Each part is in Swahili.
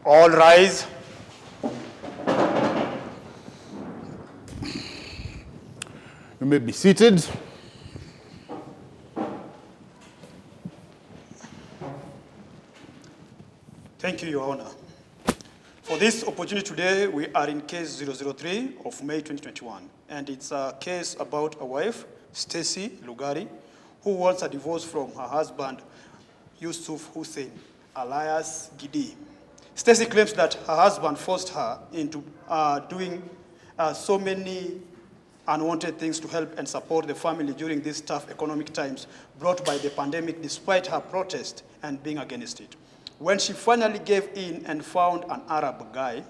All rise. You may be seated. Thank you, Your Honor. For this opportunity today, we are in case 003 of May 2021, and it's a case about a wife, Stacy Lugari, who wants a divorce from her husband, Yusuf Hussein, alias Gidi. Stacy claims that her husband forced her into doing so many unwanted things to help and support the family during these tough economic times brought by the pandemic, despite her protest and being against it. When she finally gave in and found an Arab guy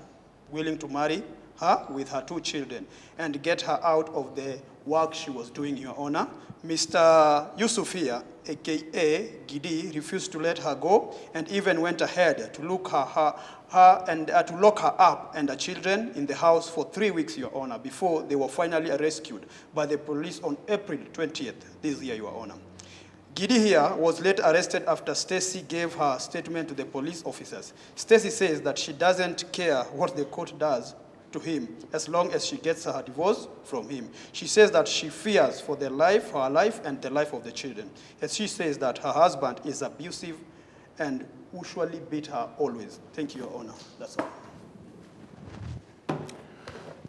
willing to marry her with her 2 children and get her out of the work she was doing, Your Honor, Mr. Yusuf here, aka Gidi, refused to let her go and even went ahead to lock her up and her children in the house for 3 weeks, Your Honor, before they were finally rescued by the police on April 20th this year, Your Honor. Gidi here was later arrested after Stacy gave her statement to the police officers. Stacy says that she doesn't care what the court does to him as long as she gets her divorce from him. She says that she fears for her life, and the life of the children. As she says that her husband is abusive and usually beat her always. Thank you, Your Honor. That's all.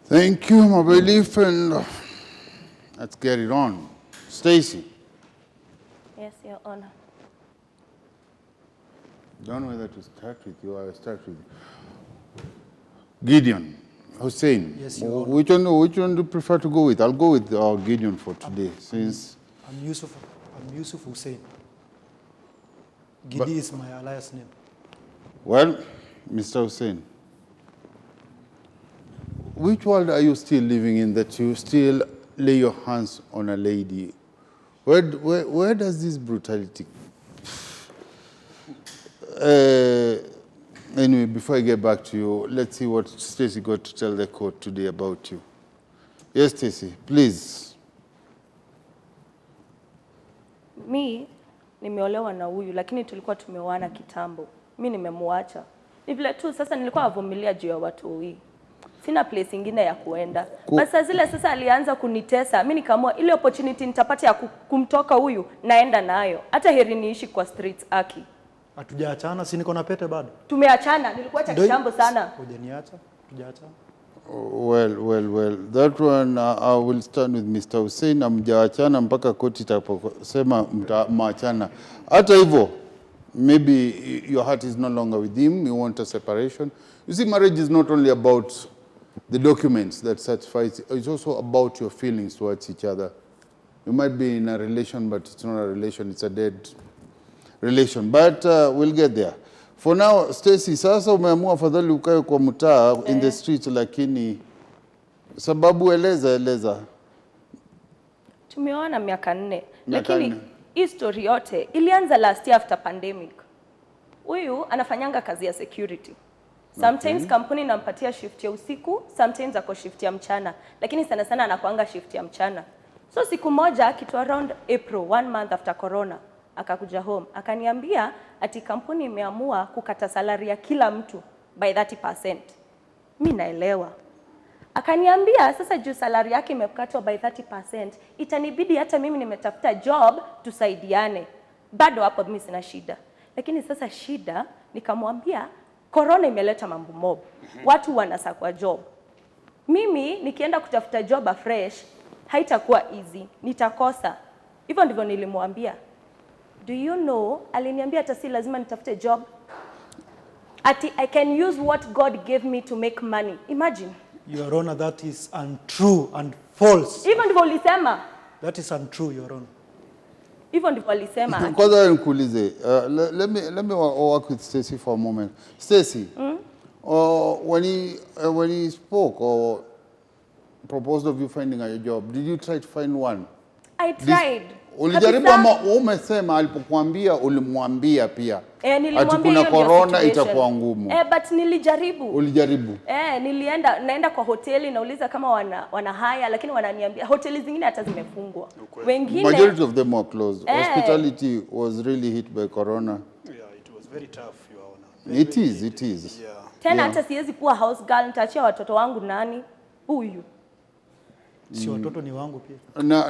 Thank you, my belief, and let's get it on. Stacy. Yes, Your Honor. Don't know whether to start with you. I will start with Gideon. Hussein. Yes, Your Honor. Which one do you prefer to go with? I'll go with Gideon for today, since I'm Yusuf Hussein. Gidi is my alias name. Well, Mr. Hussein, which world are you still living in that you still lay your hands on a lady? Where does this brutality? Anyway, before I get back to you, let's see what Stacy got to tell the court today about you. Yes, Stacy, please. Mi nimeolewa na huyu, lakini tulikuwa tumeoana kitambo. Mi nimemuacha. Ni vile tu sasa nilikuwa navumilia juu ya watu wawili. Sina place ingine ya kuenda. Basi zile sasa alianza kunitesa. Mimi nikaamua ile opportunity nitapata ya kumtoka huyu naenda nayo. Hata heri niishi kwa streets aki. Hatujaachana, si niko na pete bado. Tumeachana, nilikuacha kitambo sana. Hujaniacha? Tujaachana. Well. That one, I will start with Mr. Hussein. Hamjaachana mpaka koti itaposema mtaachana. Hata hivyo, maybe your heart is no longer with him. You want a separation. You see, marriage is not only about the documents that satisfies. It's also about your feelings towards each other. You might be in a relation, but it's not a relation. It's a dead relation. But we'll get there. For now, Stacy, sasa umeamua afadhali ukae kwa mtaa in the street, lakini sababu eleza. Tumeoana miaka 4. Lakini hii story yote ilianza last year after pandemic. Huyu anafanyanga kazi ya security. Sometimes kampuni inampatia shift ya usiku, sometimes ako shift ya mchana, lakini sana sana anakuanga shift ya mchana. So siku moja kitu around April, 1 month after corona, akakuja home, akaniambia ati kampuni imeamua kukata salary ya kila mtu by 30%. Mimi naelewa. Akaniambia sasa juu salary yake imekatwa by 30%, itanibidi hata mimi nimetafuta job tusaidiane. Bado hapo mimi sina shida. Lakini sasa shida nikamwambia corona imeleta mambo mob. Watu wanasakwa job. Mimi nikienda kutafuta job fresh haitakuwa easy. Nitakosa. Hivyo ndivyo nilimwambia. Do you know, aliniambia hata si lazima nitafute job. Ati I can use what God gave me to make money. Imagine. Your Honor, that is untrue and false. Hivyo ndivyo ulisema. That is untrue, Your Honor. Hivyo ndivyo alisema. Kwanza nikuulize, let me work with Stacy for a moment. Stacy, when he spoke or proposed of you finding a job, did you try to find one? I tried. Ulijaribu ama umesema alipokuambia ulimwambia pia? Nilimwambia ati kuna corona itakuwa ngumu. But nilijaribu. Ulijaribu? Naenda kwa hoteli nauliza kama wana haya, lakini wananiambia hoteli zingine hata zimefungwa. Wengine majority of them were closed. Hospitality was really hit by corona. Yeah, it was very tough, Your It is. Yeah. Tena hata siwezi kuwa house girl, nitaachia watoto wangu nani? Huyu. Si watoto ni wangu pia.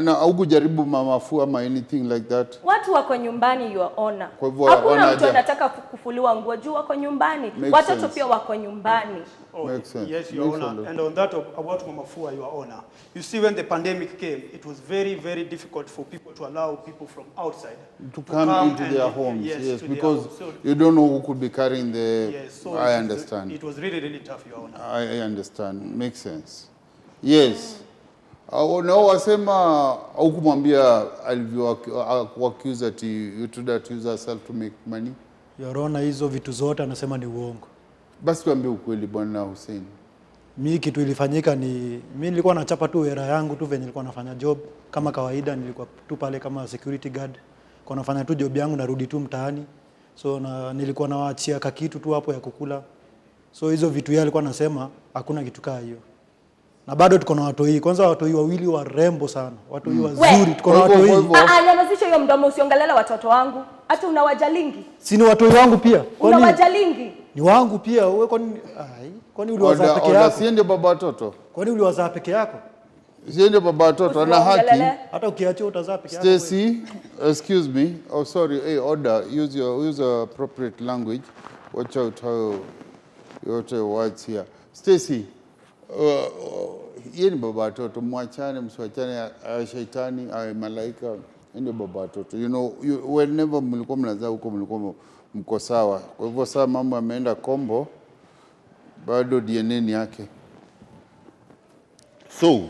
Na hukujaribu mamafua ama anything like that? Watu wako nyumbani, your honor. Kwa hivyo Hakuna mtu anataka kufuliwa nguo juu wako nyumbani. Watoto sense. pia wako nyumbani. Makes sense. Yes, Your Honor. And on that about mamafua, Your Honor, you see when the pandemic came, it was very, very difficult for people to allow people from outside to come into their homes. Yes, because you don't know who could be carrying the... Yes, so I understand. It was really, really tough, Your Honor. I understand. Makes sense. Yes. Na wasema hukumwambia alivyoaccuse that you told her to use herself to make money? Your Honor, hizo vitu zote anasema ni uongo. Basi tuambie ukweli Bwana Hussein. Mimi kitu ilifanyika ni mimi nilikuwa nachapa tu hela yangu tu venye nilikuwa nafanya job kama kawaida, nilikuwa tu pale kama security guard. Kwa nafanya tu job yangu narudi tu mtaani. So nilikuwa nawaachia kitu tu hapo ya kukula. So hizo vitu yeye alikuwa anasema hakuna kitu kaa hiyo. Na bado tuko na watoi. Kwanza watoi wawili warembo sana. Watoi wazuri. Tuko na watoi. Nyamazisha hiyo mdomo, usiongelele watoto wangu. Hata unawajalingi. Si ni watoi wangu pia. Unawajalingi. Ni wangu pia. Wewe kwani uliwazaa peke yako? Si ndio baba watoto? Kwani uliwazaa peke yako? Si ndio baba watoto ana haki? Hata ukiachia utazaa peke yako. Stacy, excuse me. Oh sorry. Hey, order. Use appropriate language. Watch out how your words here. Stacy, yeye ni baba watoto, mwachane msiwachane, shetani au malaika, ndio baba watoto. You know, whenever mlikuwa mnazaa huko mlikuwa mko sawa. Kwa hivyo sasa mambo yameenda kombo, bado DNA ni yake. So,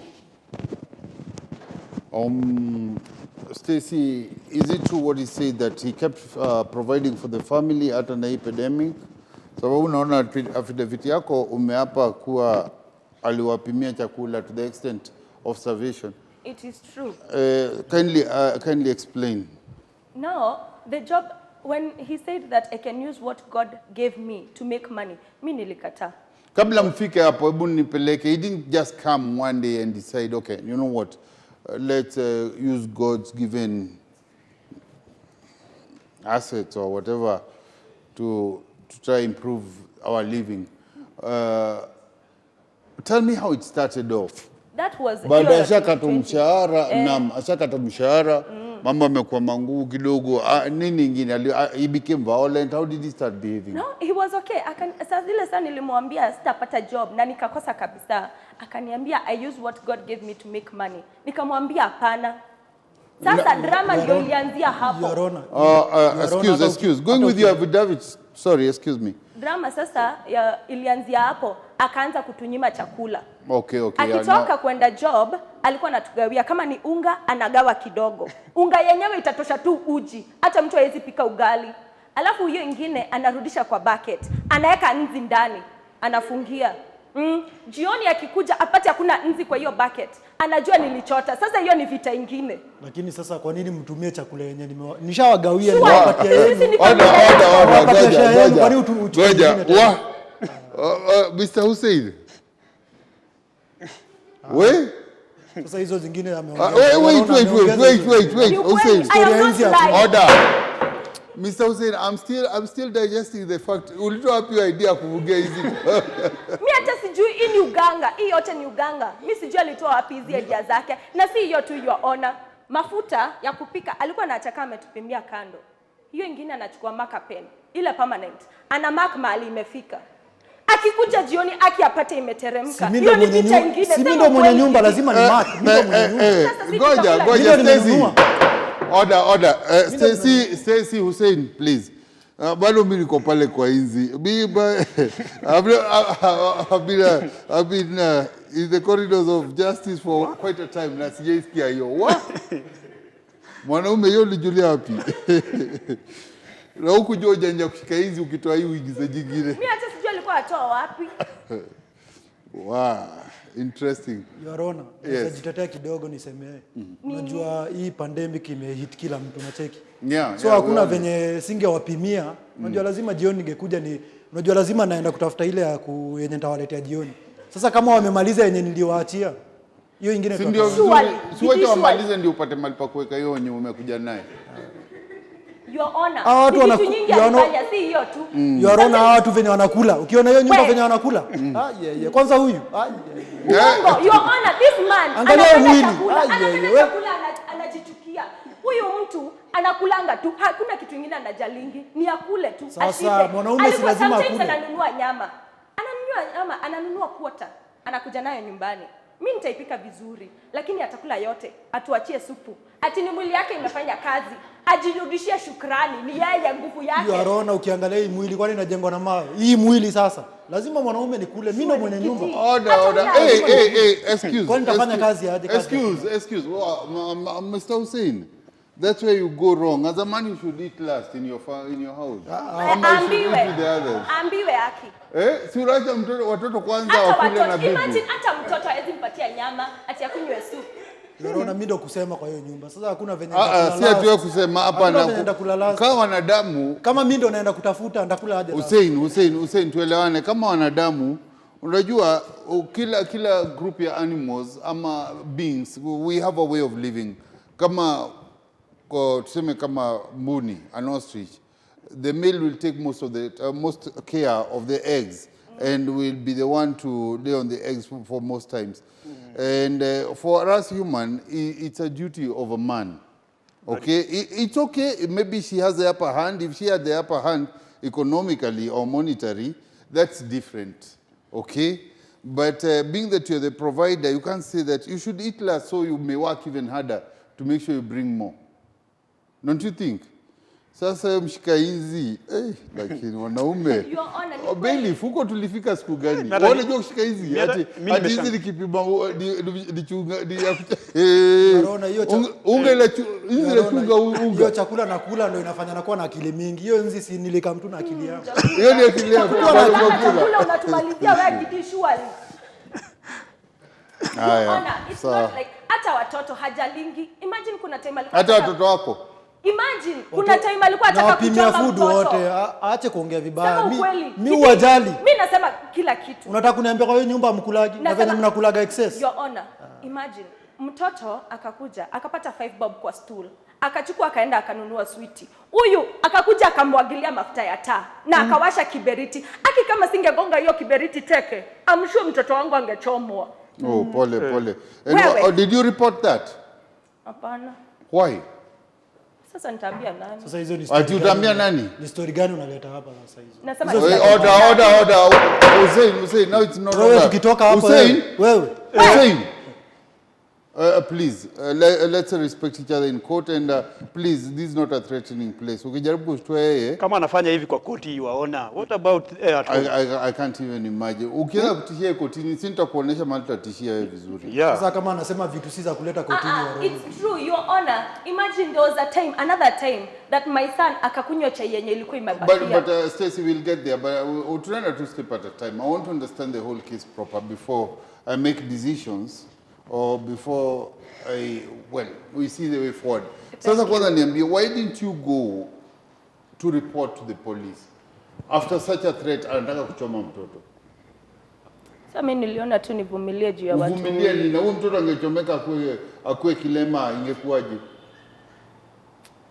Stacy, is it true what he said that he kept providing for the family hata na epidemic? Sababu unaona affidavit yako umeapa kuwa aliwapimia chakula to the extent of starvation. It is true. Kindly explain. No, the job, when he said that I can use what God gave me to make money, mimi nilikata. Kabla mfike hapo, hebu nipeleke. He didn't just come one day and decide, okay, you know what, let's use God's given assets or whatever to try improve our living. Tell me how it started off. That was baada ya ashakata mshahara, ashakata mshahara, mambo yamekuwa mangumu kidogo, nini ingine, he became violent. How did he start behaving? No, he was okay. Sasa zile sana nilimwambia sitapata job na nikakosa kabisa. Akaniambia I use what God gave me to make money. Nikamwambia hapana. Sasa drama ndio ilianzia hapo. Excuse. Going with you David. Sorry, excuse me. Drama sasa ilianzia hapo, akaanza kutunyima chakula. Okay. Akitoka kwenda job, alikuwa anatugawia kama ni unga, anagawa kidogo. Unga yenyewe itatosha tu uji, hata mtu hawezi pika ugali. Alafu hiyo ingine anarudisha kwa bucket, anaweka nzi ndani, anafungia. Jioni akikuja apate hakuna nzi kwa hiyo bucket, anajua nilichota. Sasa hiyo ni vita ingine. Lakini sasa kwa nini mtumie chakula yenye nishawagawia niwapatia yenu? Ngoja. Mr. Hussein. We? Sasa hizo zingine ameongea. Wait. Hussein. Order. Mr. Hussein, I'm still digesting the fact. Ulitoa wapi idea kuvugia hizi? Mimi hata sijui hii ni uganga. Hii yote ni uganga. Mimi sijui alitoa wapi hizi idea zake. Na si hiyo tu, your honor. Mafuta ya kupika alikuwa anataka ametupimia kando. Hiyo ingine anachukua marker pen, ile permanent. Ana mark mahali imefika. Akikuja jioni apate imeteremka. Hiyo ni picha ingine. Si mimi ndo mwenye nyumba, lazima ni mark. Mimi ndo mwenye nyumba. Ngoja Stacy. Order. Stacy Hussein, please. Bado mimi niko pale kwa inzi. I've been in the corridors of justice for quite a time na sijaisikia hiyo. What? Mwanaume yule lijulia wapi? Na huku Georgia nje kushika hizi ukitoa hii uigize jingine. Mimi hata sijui alikuwa atoa wapi. Wow, interesting. Your Honor, najitetea kidogo nisemee. Unajua hii pandemic imehit kila mtu unacheki. So hakuna venye singewapimia. Unajua lazima jioni ningekuja unajua lazima naenda kutafuta ile ya yenye nitawaletea jioni. Sasa kama wamemaliza yenye niliwaachia, hiyo ingine ndio vizuri. Siwaje wamalize ndio upate mali pa kuweka hiyo yenye umekuja naye. Your Honor. Watu Kitu nyingi anafanya si hiyo tu. Your Honor, watu venye wanakula. Ukiona hiyo nyumba venye wanakula. Kwanza huyu. Your Honor, this man angalia mwili. Chakula anajichukia. Huyu mtu anakulanga tu. Hakuna kitu kingine anajalingi. Ni akule tu. Sasa mwanaume si lazima akule. Ananunua nyama. Ananunua quarter. Anakuja nayo nyumbani. Mimi nitaipika vizuri, lakini atakula yote. Atuachie supu. Ati ni mwili yake imefanya kazi. Ajirudishie shukrani, ni yeye nguvu yake. Unaona, ukiangalia hii mwili kwani inajengwa na mawe. Hii mwili sasa lazima mwanaume nikule. Mimi ndo mwenye nyumba. Order. Hey, excuse. Kwani nitafanya kazi aje? Excuse. Mr. Hussein. That's where you go wrong. As a man, you should eat last in your house. Ambiwe haki. Si uracha watoto kwanza wakule na bibi. Imagine hata mtoto hawezi mpatia nyama, ati akunywe supu. Unaona mimi ndo kusema kwa hiyo nyumba. Sasa hakuna venye si atiwe kusema hapa na kama wanadamu. Kama mimi ndo naenda kutafuta ndakula aje? Hussein tuelewane, kama wanadamu unajua kila group ya animals ama beings, we have a way of living. Kama tuseme kama mbuni, an ostrich, the male will take most care of the eggs and will be the one to lay on the eggs for most times. And for us human, it's a duty of a man. Okay, it's okay. Maybe she has the upper hand. If she had the upper hand economically or monetary, that's different. Okay, but being that you're the provider, you can't say that you should eat less so you may work even harder to make sure you bring more. Don't you think? Sasa mshika hizi lakini wanaume Beli fuko tulifika siku gani? Wale jua kushika hizi ati hizi nikipima unaona hiyo unga ile hizi ile chunga unga. Hiyo chakula nakula ndio inafanya nakuwa na akili mingi. Hiyo nzi si nilika mtu na akili yangu. Hiyo ni akili yako. Chakula unatumalizia wewe kidishwali. Haya. It's not like hata watoto hajalingi. Imagine kuna time alikuwa hata watoto wako. Imagine kuna time alikuwa anataka kuchoma food wote. Aache kuongea vibaya. Mimi uwajali. Mimi nasema kila kitu. Unataka kuniambia kwa hiyo nyumba mkulagi na venye mnakulaga excess? Your Honor, imagine mtoto akakuja akapata 5 bob kwa stool. Akachukua akaenda akanunua sweetie. Huyu akakuja akamwagilia mafuta ya taa na akawasha kiberiti. Aki kama singegonga hiyo kiberiti teke, I'm sure mtoto wangu angechomwa. Oh, pole. And did you report that? Hapana. Why? Sasa nitaambia nani? Sasa hizo ni story. Ati utaambia nani? Ni story gani unaleta hapa sasa hizo? Nasema order. Hussein, now it's not wewe tukitoka hapa wewe. Hussein. Please, let's respect each other in court and please, this is not a threatening place. Ukijaribu kushtua yeye kama anafanya hivi kwa koti waona. What about I can't even imagine. Ukianza kutishia kotini, si nitakuonesha mahali tutatishia wewe vizuri. Sasa kama anasema vitu si za kuleta kotini waona. It's true, Your Honor. Imagine there was another time that my son akakunywa chai yenye ilikuwa imebakia. But Stacy will get there, but tunaenda two step at a time. I want to understand the whole case proper before I make decisions. Or before we see the way forward. Sasa kwanza niambie, why didn't you go to report to the police after such a threat? Anataka kuchoma mtoto. Sasa mimi niliona tu nivumilie juu ya watu. Vumilia nini? Na huyo mtoto angechomeka akue kilema ingekuwaje?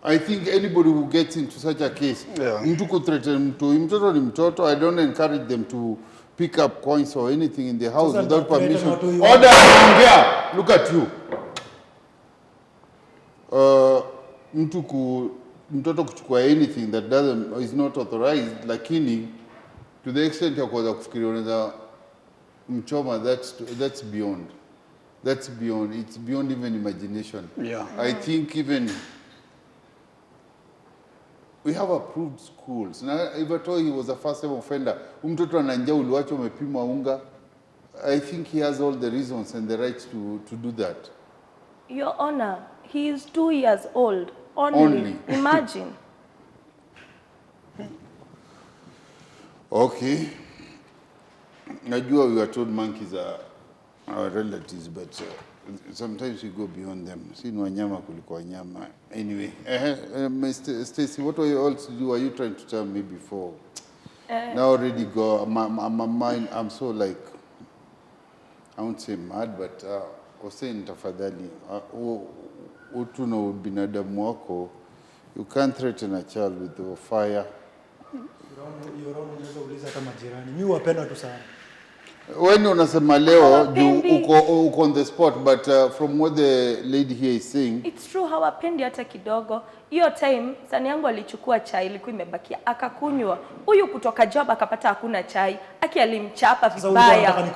I think anybody who gets into such a case, mtu kuthreaten mtoto ni mtoto. I don't encourage them to pick up coins or anything in the house without permission. Order! Look at you. Mtoto kuchukua anything that is not authorized, lakini to the extent ya kuweza kufikiria unaweza mchoma, that's beyond. That's beyond. It's beyond even imagination. I think even we have approved schools. Now, if at all he was a first-time offender, mtoto ana njaa uliwacha umepimwa unga, I think he has all the reasons and the rights to do that. Your Honor, he is 2 years old. Only. Imagine. Okay. Najua we were told monkeys are our relatives, but sometimes we go beyond them. Si ni wanyama kuliko wanyama. Anyway, Stacy, what were you also do? Are you trying to tell me before? Now already go. My mind. I'm so like, I won't say mad, but Hussein tafadhali, utu na binadamu wako You can't threaten a child with the fire. Your Honor, unaweza uliza kama jirani. Mimi wapenda tu sana. When unasema leo uko on the spot, but from what the lady here is saying, it's true, hawapendi hata kidogo. Hiyo time sani yangu alichukua chai ilikuwa imebakia akakunywa. Huyu kutoka job akapata hakuna chai, aki alimchapa vibaya.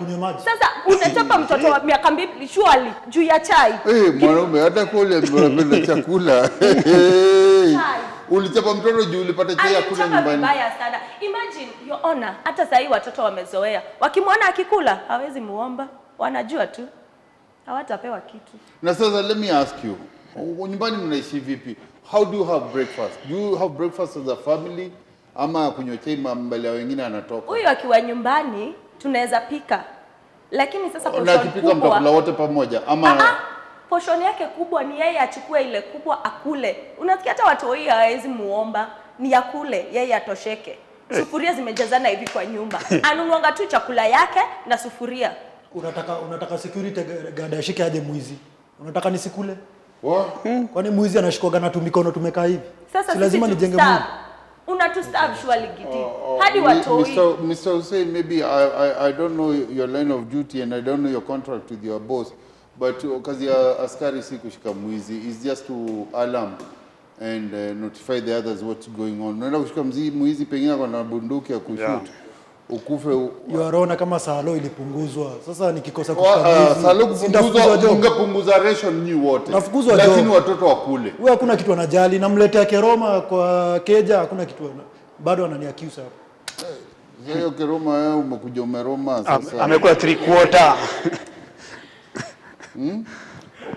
Sasa unachapa mtoto wa miaka 2 surely juu ya chai. Mwanaume hata kule anapenda chakula. Ulichapa mtoto juu ulipata chai hakuna nyumbani. Vibaya sana. Imagine your honor, hata sasa watoto wamezoea. Wakimwona akikula hawezi muomba. Wanajua tu hawatapewa kitu. Na sasa let me ask you, nyumbani mnaishi vipi? How do you have breakfast? Do you have breakfast as a family ama kunywa chai mbele ya wengine anatoka? Huyu akiwa nyumbani tunaweza pika. Lakini sasa portion kubwa mtakula wote pamoja ama portion yake kubwa ni yeye achukue ile kubwa akule. Unasikia hata watu hii hawezi muomba, ni yakule yeye atosheke. Sufuria zimejazana hivi kwa nyumba. Anunuanga tu chakula yake na sufuria. Unataka security guard ashike aje mwizi? Unataka nisikule? Kwani mwizi anashikoga na tumikono tumekaa hivi? Sasa si lazima nijenge mwili. Unatustav surely Gidi. Hadi watoi. Mr. Hussein, maybe I don't know your line of duty and I don't know your contract with your boss, but kazi ya askari si kushika mwizi, is just to alarm and notify the others what's going on. Unaenda kushika mwizi pengine kwa bunduki ya kushoot. Ukufe. Unaona kama salo ilipunguzwa. Sasa nikikosa kushika salo kupunguzwa, ungepunguza ration ni wote. Lakini watoto wakule. Wewe hakuna kitu anajali, namletea keroma kwa keja, hakuna kitu bado anani-accuse hapo. Hiyo keroma umekuja umeroma sasa. Amekula 3/4.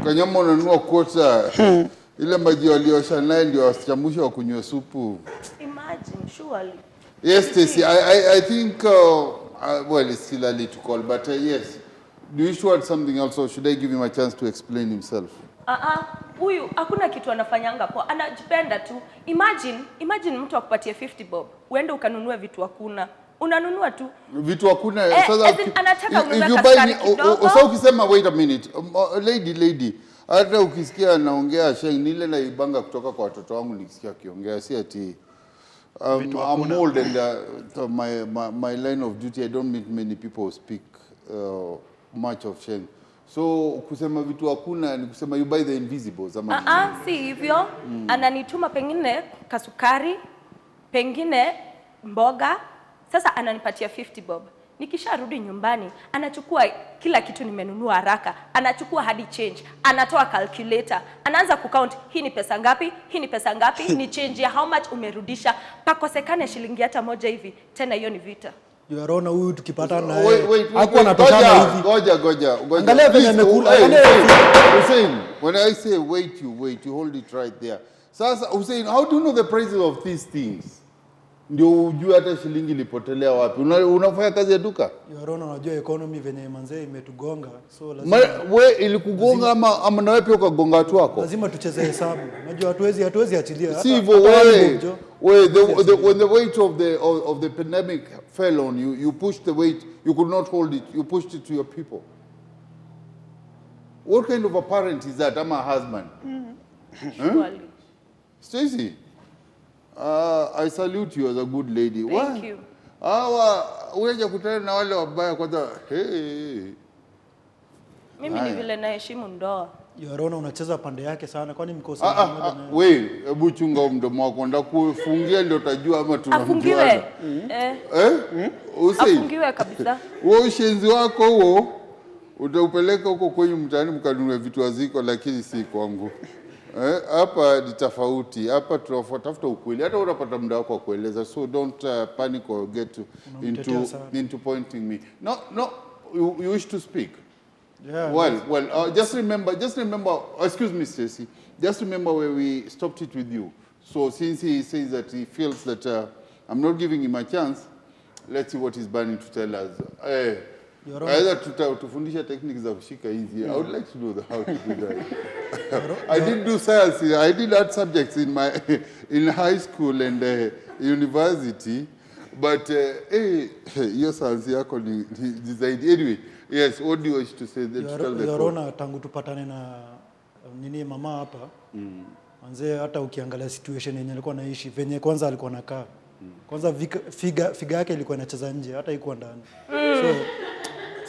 Kanyama unanunua quarter. Ile maji waliosha naye ndio wasichamusha wa kunywa supu. Imagine surely. Yes, Stacy, I think, well, it's still early to call, but yes. Do you show something else, or should I give him a chance to explain himself? Huyu hakuna kitu anafanyanga kwa, anajipenda tu. Imagine mtu akupatie 50 bob, uende ukanunue vitu hakuna. Unanunua tu vitu hakuna. Sasa anataka ununue kaskari kidogo. Sasa ukisema wait a minute, lady, hata ukisikia anaongea sheng nile na ibanga kutoka kwa watoto wangu nikisikia akiongea si ati I'm old and my line of duty, I don't meet many people who speak much of sheng. So kusema vitu hakuna ni kusema you buy the invisibles ama si hivyo. Ananituma pengine kasukari, pengine mboga. Sasa ananipatia 50 bob. Nikisharudi nyumbani, anachukua kila kitu nimenunua haraka. Anachukua hadi change. Anatoa calculator. Anaanza kucount, hii ni pesa ngapi? Hii ni pesa ngapi? Ni change ya how much umerudisha. Pakosekane shilingi hata moja hivi. Tena hiyo ni vita. You are huyu tukipata na hapo anatoshana hivi. Goja. Angalia venye amekula. Hussein, when I say wait, you hold it right there. Sasa Hussein, how do you know the prices of these things? Ndio ujue hata shilingi ilipotelea wapi. Unafanya kazi ya duka? Yorona, unajua economy venye manzee imetugonga. So lazima wewe ilikugonga ama na wewe pia ukagonga watu wako? Lazima tucheze hesabu. Unajua hatuwezi achilia. Si hivyo wewe. When the weight of the pandemic fell on you, you pushed the weight, you could not hold it. You pushed it to your people. What kind of a parent is that? I'm a husband. Stacy, I salute you as a good lady. Thank you. Uweje kutana na wale wabaya kwanza. Mimi ni vile naheshimu ndoa. Yorona, unacheza pande yake sana, kwani mkosa mmoja na wewe? Hebu chunga mdomo wako, ndakufungia ndio utajua ama tunamjua. Afungiwe kabisa. Wewe ushenzi wako huo utaupeleka huko kwenye mtaani mkanunue vitu haziko, lakini si kwangu. Hapa ni tofauti. Hapa tunafuata ukweli. Hata unapata muda wako wa kueleza. So don't panic or get into pointing me. No, you wish to speak. Yeah. Well, just remember, excuse me, Stacy. Just remember where we stopped it with you. So since he says that he feels that I'm not giving him a chance, let's see what he's planning to tell us. Either tufundisha techniques za kushika hizi. I would like to know how to do that. I did do science. I did art subjects in high school and university, but hiyo science yako ni zaidi. Anyway, yes, what do you wish to say? Yorona, tangu tupatane na mama hapa. Manze hata ukiangalia situation yenye alikuwa anaishi, venye kwanza alikuwa anakaa. Kwanza figa yake ilikuwa inacheza nje, hata haikuwa ndani.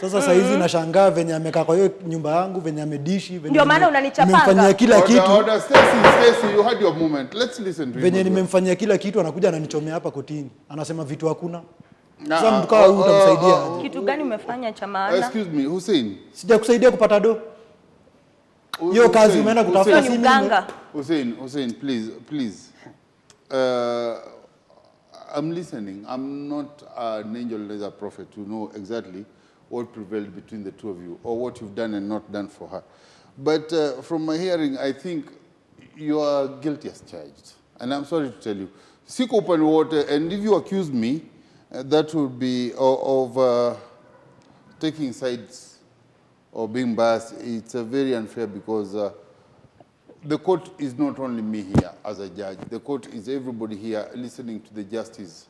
Sasa saa hizi nashangaa venye amekaa kwa hiyo nyumba yangu, venye amedishi, venye ndio maana unanichapanga. Nimemfanyia kila kitu. Order, Stacy, you had your moment. Let's listen to him. Venye nimemfanyia kila kitu anakuja ananichomea hapa kotini. Anasema vitu hakuna. Sasa mtu kama huyu utamsaidia. Kitu gani umefanya cha maana? Excuse me, Hussein. Sijakusaidia kupata do. Hiyo kazi umeenda kutafuta si mimi. Hussein, please. I'm listening. I'm not an angel as a prophet to know exactly what prevailed between the two of you or what you've done and not done for her. But from my hearing, I think you are guilty as charged. And I'm sorry to tell you. Seek open water, and if you accuse me, that would be of taking sides or being biased. It's very unfair because the court is not only me here as a judge. The court is everybody here listening to the justice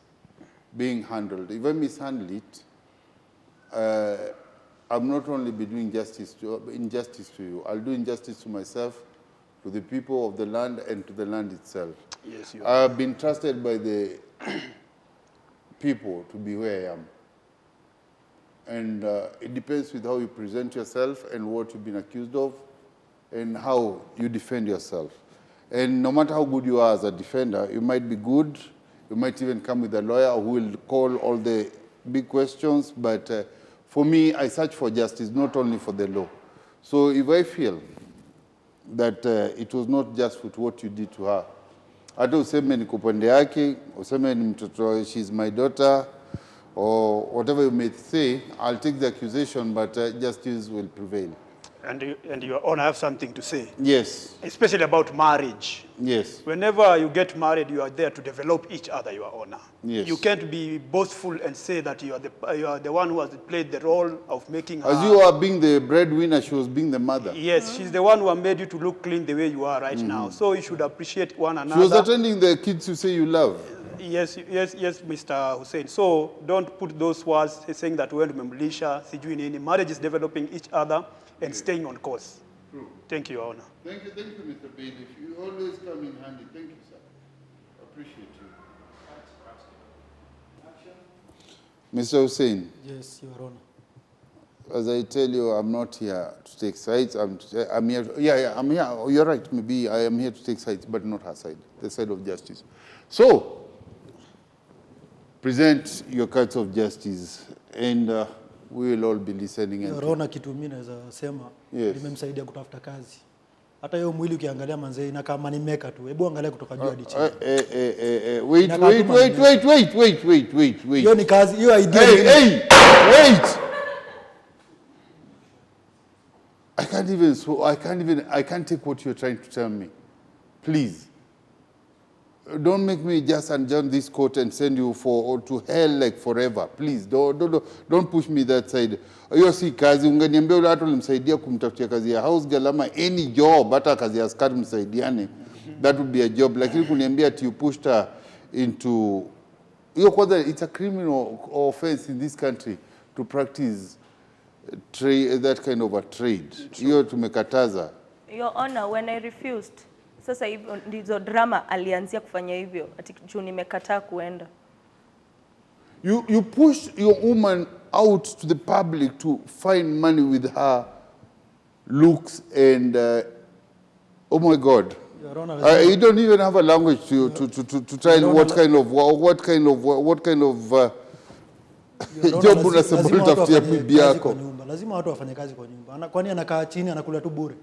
being handled. If I mishandle it, I'm not only be doing injustice to you, I'll do injustice to myself, to the people of the land, and to the land itself. Yes, you are. I've been trusted by the people to be where I am. And it depends with how you present yourself and what you've been accused of and how you defend yourself. And no matter how good you are as a defender, you might be good, you might even come with a lawyer who will call all the big questions, but for me, I search for justice, not only for the law. So if I feel that it was not just with what you did to her, hata useme ni kupande yake, useme ni mtoto, she's my daughter, or whatever you may say, I'll take the accusation, but justice will prevail. And Your Honor, I have something to say. Yes. Especially about marriage. Yes. Whenever you get married, you are there to develop each other, Your Honor. Yes. You can't be boastful and say that you are the one who has played the role of making her. As you are being the breadwinner, she was being the mother. Yes, she's the one who has made you to look clean the way you are right now. So you should appreciate one another. She was attending the kids you say you love. Yes, Mr. Hussein. So don't put those words saying that we're militia, sijui nini. Marriage is developing each other and staying on course. True. Thank you, Your Honor. Thank you, Mr. Bailiff. You always come in handy. Thank you, sir. Appreciate you. Mr. Hussein. Yes, Your Honor. As I tell you, I'm not here to take sides. I'm here. I'm here. You're right. Maybe I am here to take sides, but not her side, the side of justice. So, present your cards of justice, and we will all be listening. Your Honor, kitu mimi naweza sema, nimemsaidia kutafuta kazi. Hata hiyo mwili ukiangalia manze inakaa money maker tu. Hebu angalia kutoka juu hadi chini. Wait. Hiyo ni kazi, hiyo idea. Wait. I can't take what you're trying to tell me. Please. Don't make me just adjourn this court and send you to hell like forever. Please, don't push me that side. Hiyo si kazi. Ungeniambia ule watu ulimsaidia kumtafutia kazi ya house girl ama any job, hata kazi ya askari msaidiane. That would be a job. Lakini kuniambia ati you pushed her into... Hiyo kwanza, it's a criminal offense in this country to practice that kind of a trade. Hiyo tumekataza. Your Honor, when I refused, sasa hivyo ndizo drama alianzia kufanya hivyo ati juu nimekataa kuenda. You push your woman out to the public to find money with her looks and oh my God, you don't even have a language to try what kind of job unasema utafutia bibi yako. Lazima watu wafanye kazi kwa nyumba. Kwani anakaa chini anakula tu bure?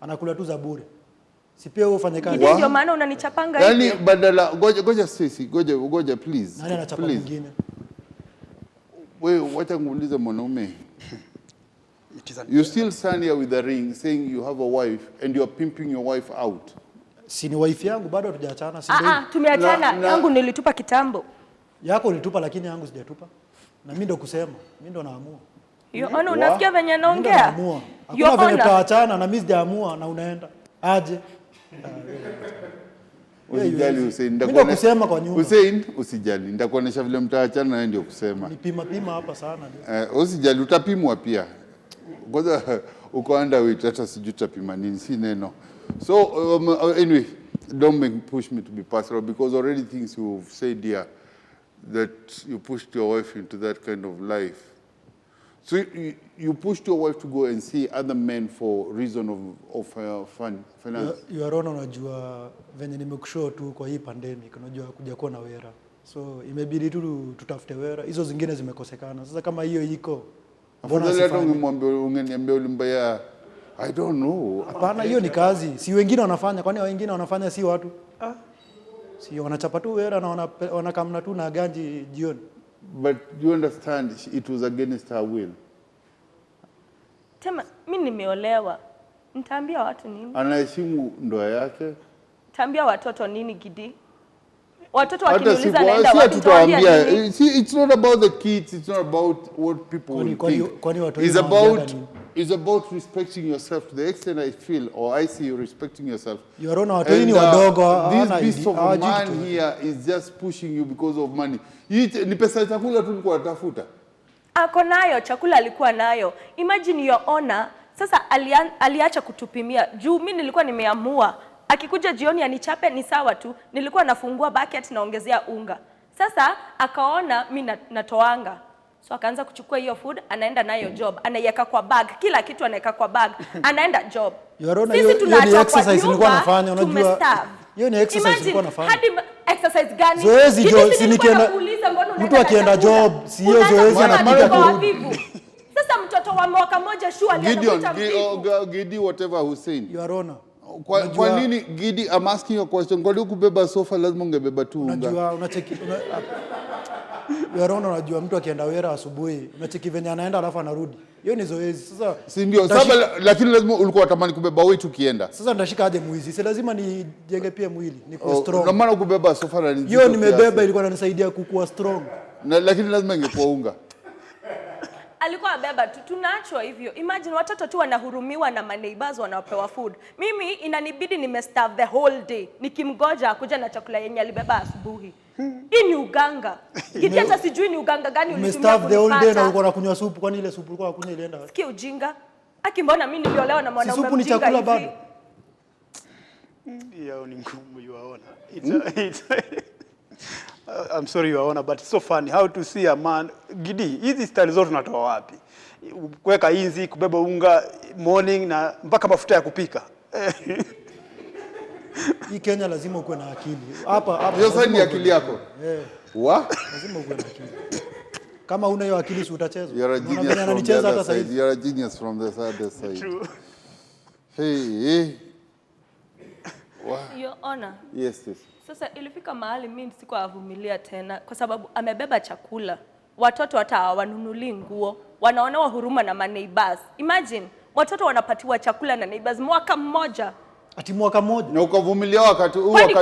Anakula tu za bure. Si pia wewe ufanye kazi. Ndio maana unanichapanga hivi. Yaani badala ngoja Stacy, ngoja please. Nani anachapa mwingine? Wewe wacha nguulize mwanaume. You still stand here with a ring saying you have a wife and you are pimping your wife out. Si ni wife yangu bado hatujaachana, si ndio? Tumeachana. Yangu nilitupa kitambo. Yako ulitupa lakini yangu sijatupa. Na mimi ndo kusema, mimi ndo naamua. Your Honor, unasikia venye anaongea? Hakuna venye tutaachana na mimi sijaamua na unaenda. Aje. Usijali Hussein, ndio kusema kwa nyumba. Hussein, usijali. Nitakuonesha vile mtaachana na wewe ndio kusema. Nipima hapa sana ndio. Usijali, utapimwa pia. Ngoja uko underweight, hata sijui utapima nini, si neno. So anyway, don't push me to be pastoral, because already things you've said here, that you pushed your wife into that kind of life. So you pushed your wife to go and see other men for reason of finance. You are on, unajua venye nimekushow tu kwa hii pandemic, unajua kuja kuwa na wera. So imebidi tu tutafute wera. Hizo zingine zimekosekana. Sasa kama hiyo iko, mbona ungeniambia ulimbaya, I don't know. Hapana, hiyo ni kazi. Si wengine wanafanya, kwani wengine wanafanya si watu? Si wanachapa tu wera na wanakamna tu na ganji jioni. But you understand, it was against her will. Tema, mimi nimeolewa. Nitaambia watu nini? Anaheshimu ndoa yake. Nitaambia watoto nini Gidi? Watoto wakiniuliza naenda wapi nitawaambia nini? See, it's not about the kids, it's not about what people will think. It's about respecting yourself to the extent I feel, or I see you respecting yourself. You are not ni wadogo. This beast of a man here is just pushing you because of money. Ni pesa chakula tu nilikuwa natafuta. Ako nayo, chakula alikuwa nayo. Imagine your honor, sasa aliacha kutupimia. Juu mimi nilikuwa nimeamua, akikuja jioni anichape ni sawa tu. Nilikuwa nafungua bucket naongezea unga. Sasa akaona mimi natoanga. So akaanza kuchukua hiyo food, anaenda nayo job, anaiweka kwa bag, kila kitu anaweka kwa bag, anaenda job. Sisi tunaacha exercise nilikuwa nafanya, unajua. Hiyo ni exercise nilikuwa nafanya. Hadi exercise gani? Zoezi jo, si nikienda mtu akienda job, si hiyo zoezi anapiga tu. Sasa mtoto wa mwaka mmoja shule alianza Gidi whatever Hussein. You are on. Kwa nini Gidi, I'm asking you a question. Kwa nini kubeba sofa lazima ungebeba tu unga? Unajua unacheki unajua mtu akienda wera asubuhi, unacheki venye anaenda alafu anarudi. Hiyo ni zoezi. Sasa si ndio? Lakini lazima ulikuwa unatamani kubeba weight ukienda. Sasa ndashika aje mwizi? Si lazima nijenge pia mwili, nikuwe strong. Na maana kubeba sofa na nini? Hiyo nimebeba ilikuwa inanisaidia kukua strong. Lakini lazima ingekuwa unga. Alikuwa abeba tu, tunaachwa hivyo. Imagine watoto tu wanahurumiwa na maneighbors wanaopewa food. Mimi inanibidi nimestarve the whole day. Nikimgoja akuja na chakula yenye alibeba asubuhi. Hii ni uganga. Gidi hata sijui ni uganga gani ulitumia umestarve the whole day na ulikuwa unakunywa supu, kwani ile supu ulikuwa unakunywa ilienda wapi? Sikia ujinga. Aki mbona mimi niliolewa na mwanaume mjinga? Si supu ni chakula bado. Yeah, ni ngumu you waona. I'm sorry you waona, but it's so funny how to see a man. Gidi, hizi style zote tunatoa wapi? Kuweka inzi, kubeba unga morning na mpaka mafuta ya kupika. Hii Kenya lazima uwe na akili. Hapa hiyo sasa ni akili yako. Lazima uwe na akili. Kama una hiyo akili si utacheza. You're a genius from the other side. You're a genius from the other side. True. Hey. Wow. Your honor. Yes. Sasa ilifika mahali mimi sikuwavumilia tena kwa sababu amebeba chakula. Watoto hata hawanunuli nguo. Wanaonewa huruma na maneighbors. Imagine watoto wanapatiwa chakula na neighbors mwaka mmoja. Ati mwaka mmoja. Na ukavumilia wakati huo wote.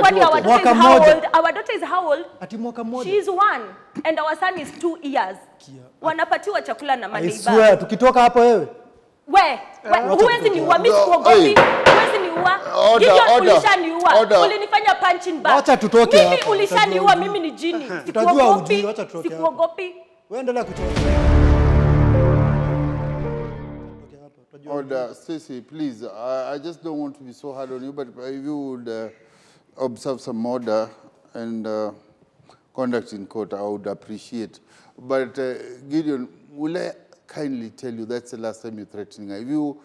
Mwaka mmoja. Our daughter is how old? Ati mwaka mmoja. She is 1 and our son is 2 years. Wanapatiwa chakula na maneighbors. I swear tukitoka hapo wewe. Huwezi niua mimi sikuogopi. Huwezi niua. Gideon ulishaniua. Ulinifanya punching bag. Acha tutoke hapa. Mimi ulishaniua, mimi ni jini. Sikuogopi. Acha tutoke hapa. Sikuogopi. Wewe endelea kutoka. Order, Stacey, please. I just don't want to be so hard on you, but if you would observe some order and conduct in court, I would appreciate. But Gideon, will I kindly tell you that's the last time you're threatening her? If you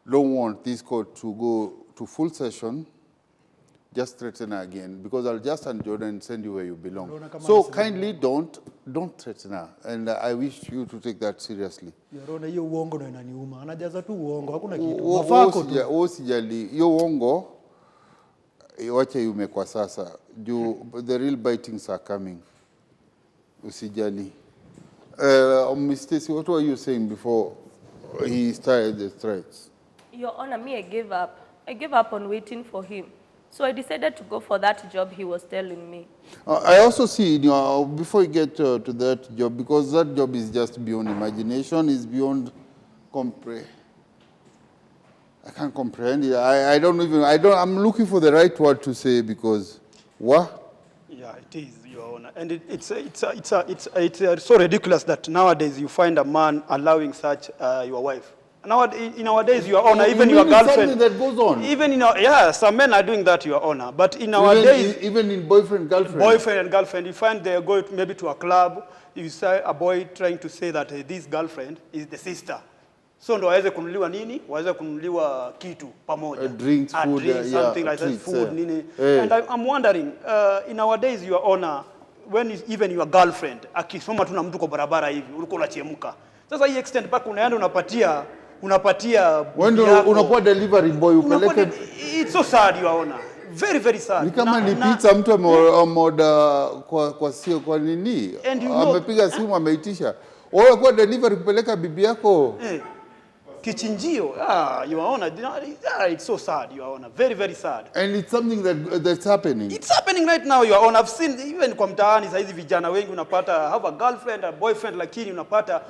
don't want this court to go to full session, just threaten her again, because I'll just unjoin and send you where you belong. So kindly don't threaten her, and I wish you to take that seriously. Yarona hiyo uongo ndo inaniuma. Anajaza tu uongo, hakuna kitu. Mafako tu. Usijali, hiyo uongo wacha yume kwa sasa. The real bitings are coming. Usijali. Ms. Stacey, what were you saying before he started the threats? Your Honor, me, I gave up. I gave up on waiting for him. So I decided to go for that job he was telling me. I also see, before you get to that job, because that job is just beyond imagination, is beyond I can't comprehend it. I'm looking for the right word to say, because what? Yeah, it is, Your Honor. And it's so ridiculous that nowadays you find a man allowing such your wife. Nowadays, Your Honor, even your girlfriend. Something that goes on. Even some men are doing that, Your Honor. But in our days, even in boyfriend, girlfriend. Boyfriend and girlfriend, you find they go maybe to a club. You see a boy trying to say that this girlfriend is the sister. So ndo waweze kununuliwa nini? Waweze kununuliwa kitu pamoja. Drinks, food, something like that, food, nini. And I'm wondering, in our days, Your Honor, when even your girlfriend akisoma tu na mtu kwa barabara hivi, ulikuwa unachemka. Sasa hii extent mpaka unaenda unapatia unakuwa delivery boy upeleke. It's so sad, Your Honor. Very, very sad. Ni kama ni pizza mtu ameorder kwa sio kwa nini? Amepiga simu ameitisha. Wewe kwa delivery kupeleka bibi yako. Kichinjio. Your Honor, it's so sad, Your Honor. Very, very sad. And it's something that's happening. It's happening right now, Your Honor. I've seen even kwa mtaani saa hizi vijana wengi unapata have a girlfriend, a boyfriend, lakini unapata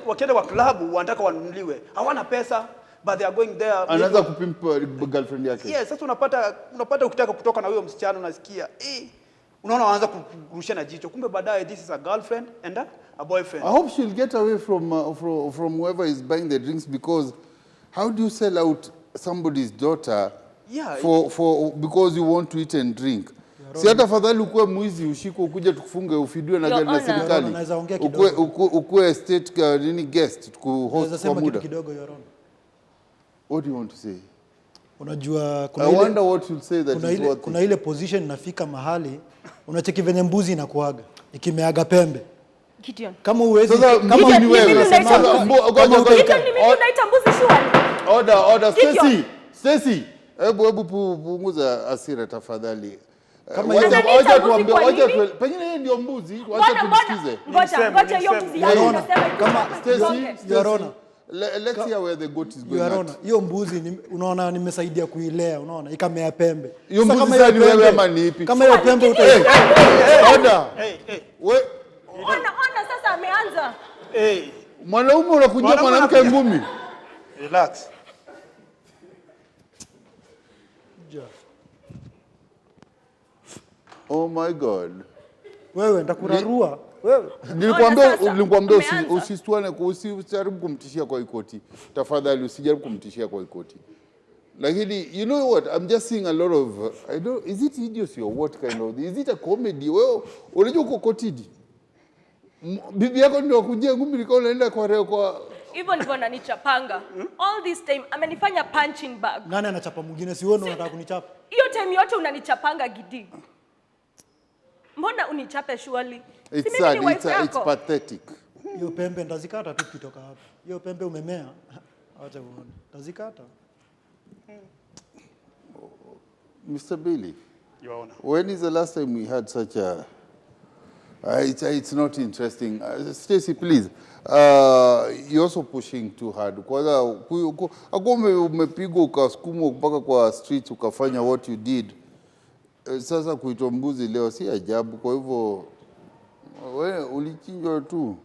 wakienda kwa klabu wanataka wanunuliwe. Hawana pesa, but they are going there. Anaanza kupimpa girlfriend yake. Yes, sasa unapata ukitaka kutoka na huyo msichana unasikia, unaona waanza kurushana jicho. Kumbe baadaye this is a girlfriend and a boyfriend. I hope she'll get away from whoever is buying the drinks, because how do you sell out somebody's daughter because you want to eat and drink? Si hata fadhali ukue mwizi ushiko ukuje tukufunge ufidiwe na gari la serikali. Ukue state guest kuhost kwa muda. What do you want to say? Unajua I wonder what you'll say that is what kuna ile position nafika mahali unacheki venye mbuzi inakuaga ikimeaga pembe. Gideon. Kama uwezi kama ni wewe unaita mbuzi shwari. Order Stacy. Hebu punguza hasira tafadhali. Kama wacha tuambie pengine yeye ndio mbuzi, wacha tumsikize. Ngoja hiyo mbuzi yako unasema kama Stacy, Your Honor. Let's hear where the goat is going. Your Honor, hiyo mbuzi unaona nimesaidia kuilea, unaona ikamea pembe. Hiyo mbuzi sasa ni wewe ama ni ipi? Kama hiyo pembe Order. Ona sasa ameanza. Mwanaume unakunja mwanamke ngumi. Relax. Oh my God. Wewe nitakurarua. Wewe. Nilikwambia usisituane usijaribu kumtishia kwa ikoti. Tafadhali usijaribu kumtishia kwa ikoti. Lakini you know what, I'm just seeing a lot of is it idiocy or what kind of, is it a comedy? Wewe unajua uko kotidi. Bibi yako ndio kujia ngumi nikao unaenda kwa hivyo ndivyo ananichapanga. All this time amenifanya punching bag. Nani anachapa mwingine? Si wewe unataka kunichapa? Hiyo time yote unanichapanga Gidi. Mbona unichape surely? It's pathetic. Hiyo pembe ndazikata tu kitoka hapa. Hiyo pembe umemea. Acha uone. Ndazikata. Mr. Billy, Your Honor. When is the last time we had such a it's not interesting. Stacy, please. You're also pushing too hard. Kwanza umepigwa ukasukumwa mpaka kwa streets ukafanya what you did. Sasa kuitwa mbuzi leo si ajabu. Kwa hivyo wewe ulichinjwa tu.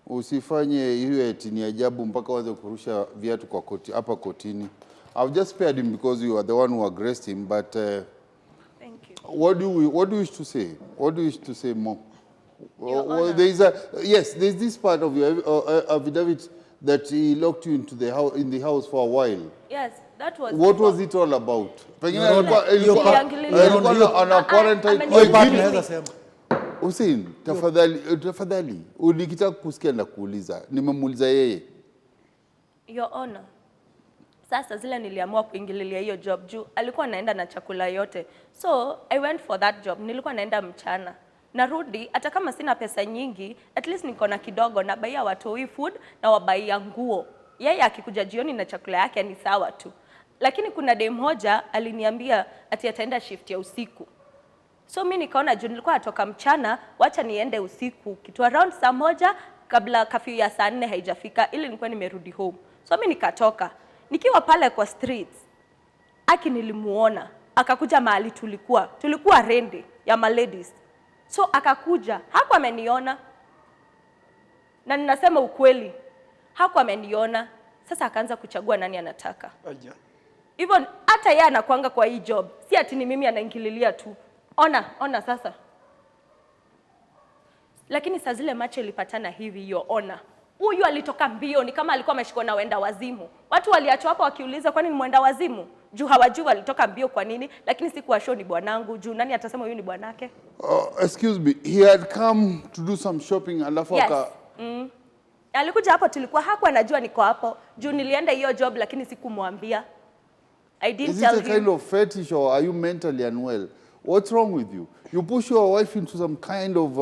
Usifanye hiyo eti ni ajabu mpaka waanze kurusha viatu kwa koti hapa kotini. I've just spared him because you are the one who aggressed him, but thank you. What do you wish to say? What do you wish to say more? There's this part of your affidavit that he locked you into the house in the house for a while. Yes, that was. What was it all about? Hussein, tafadhali, ulikitaka kusikia na kuuliza. Nimemuuliza yeye. Your Honor. Sasa zile niliamua kuingililia hiyo job juu alikuwa anaenda na chakula yote. So I went for that job. Nilikuwa naenda mchana. Narudi hata kama sina pesa nyingi, at least niko na kidogo na baia watoi food na wabaia nguo. Yeye akikuja jioni na chakula yake ni sawa tu. Lakini kuna day moja aliniambia ati ataenda shift ya usiku. So mimi nikaona juu nilikuwa natoka mchana, wacha niende usiku. Kitu around saa 1 kabla curfew ya saa 4 haijafika ili nilikuwa nimerudi home. So mimi nikatoka. Nikiwa pale kwa streets, nilimuona. Akakuja mahali tulikuwa rende ya maladies. So akakuja, hakuwa ameniona. Na ninasema ukweli, hakuwa ameniona. Sasa akaanza kuchagua nani anataka. Hivyo hata yeye anakuanga kwa hii job. Si ati ni mimi anaingililia tu. Ona sasa. Lakini saa zile macho ilipatana hivi, Your Honor. Huyu alitoka mbio, ni kama alikuwa ameshikwa na wenda wazimu. Watu waliachwa hapo wakiuliza kwani ni mwenda wazimu? Juu hawajui walitoka mbio kwa nini, lakini sikuwa show ni bwanangu. Juu nani atasema huyu ni bwanake? Excuse me, he had come to do some shopping alafu Yes. Alikuja hapo, tulikuwa hakuwa anajua niko hapo. Juu nilienda hiyo job lakini sikumwambia. I didn't Is tell it a him. kind of fetish or are you mentally unwell? What's wrong with you? You push your wife into some kind of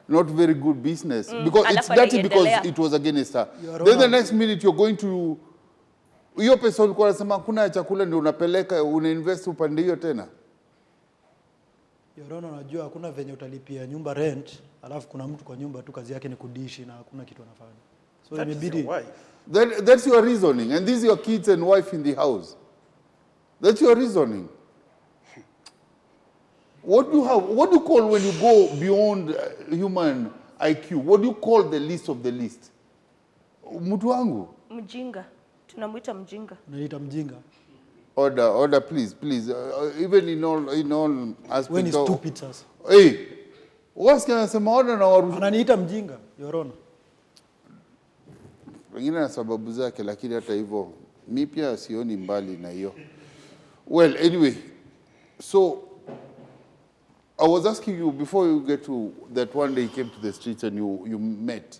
not very good business because it's Alafu dirty because anaiendelea. it was against her. Your Then the Honor. next minute you're going to hiyo pesa ulikuwa unasema kuna ya chakula ndio unapeleka unainvest upande hiyo tena. Your Honor, unajua hakuna venye utalipia nyumba rent, alafu kuna mtu kwa nyumba tu kazi yake ni kudishi na hakuna kitu anafanya. So That is imebidi your wife. That's your reasoning and these are your kids and wife in the house. That's your reasoning. What do you call when you go beyond human IQ? What do you call the least of the least? Mtu wangu. Mjinga. Tunamuita mjinga. unaniita mjinga. Order, please. Even in all aspects. When is stupid sasa. Hey, wasikia anasema order na waruhusu. Ananiita mjinga, Your Honor. Wengine na sababu zake, lakini hata hivyo mi pia sioni mbali na hiyo. Well, anyway, so I was asking you before you get to that one day you came to the streets and you met.